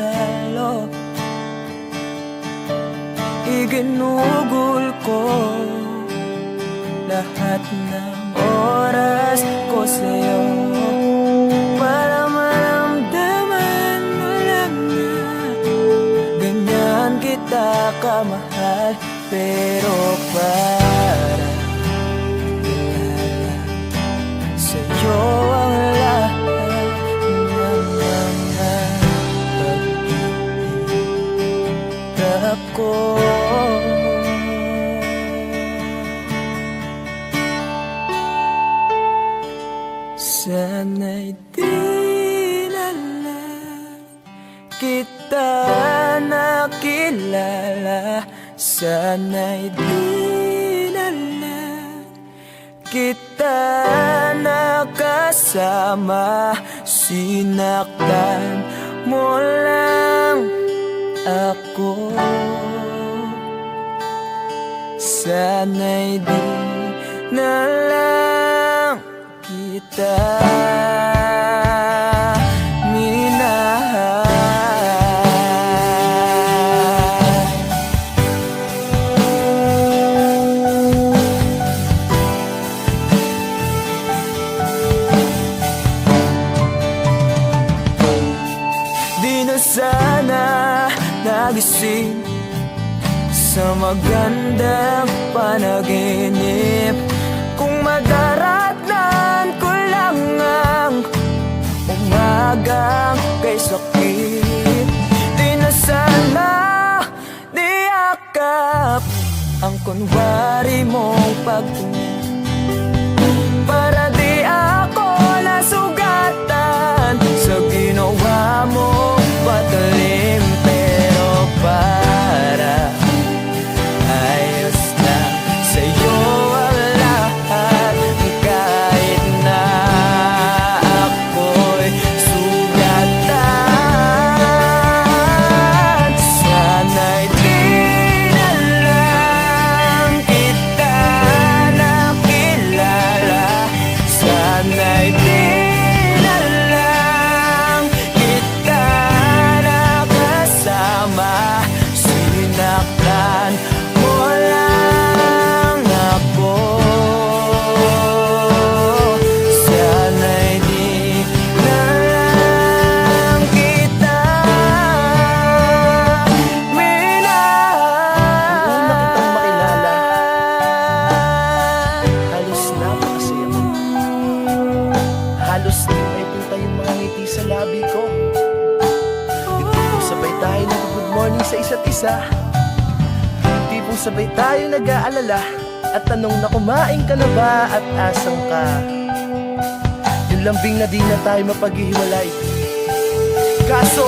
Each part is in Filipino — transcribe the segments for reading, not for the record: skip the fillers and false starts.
sundalo. Iginugol ko lahat ng oras ko sa'yo para maramdaman mo lang na ganyan kita kamahal. Pero para ilala sa'yo ang lahat ng mga pag-iirap ko. Sana'y di na lang kita nakilala. Sana'y di na lang kita nakasama. Sinaktan mo lang ako. Sana'y di na lang kita minahal. Di na sana nagising sa magandang panaginip kung madaratnan ko lang ang umagang kay sakit. Di na sana niyakap ang kunwari mong pagtingin para di ako nasugatan sa ginawa mong patalim. Pero para ayos na sa'yo ang lahat, kahit na ako'y sugatan. Sana'y di na lang kita nakilala. Sana'y di na lang kita nakasama. Sinaktan mo lang ako. Sana'y di na lang kita minahal. Noong una kitang makilala, halos napakasaya ko. Halos di may punta yung mga ngiti sa labi ko. Yung tipong sabay tayo nag-good morning sa isa't isa. Yung tipong sabay tayo nag-aalala at tanong na kumain ka na ba at asan ka. Yung lambing na di na tayo mapaghihiwalay. Kaso,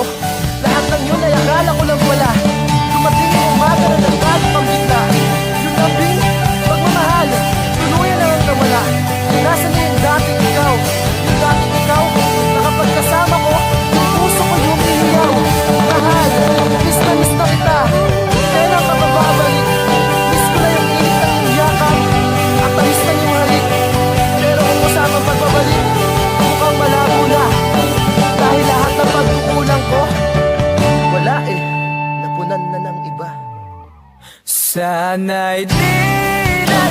lahat ng yun ay akala ko lang wala. Dumating yung umaga na nagbago kang bigla. Yung lambing, pagmamahal, tuluyan na lang nawala. Nasaan na yung dating ikaw? Yung dating ikaw, na kapag kasama ko, yung puso ko yung ihiyaw. Mahal, miss na kita. Kailan ka mababalik? Miss ko na yung init ng iyong yakap at tamis na yung halik. Pero kung usamang pagbabalik, mukhang malabo na. Dahil lahat ng pagkukulang ko, wala eh, napunan na ng iba. Sana'y di na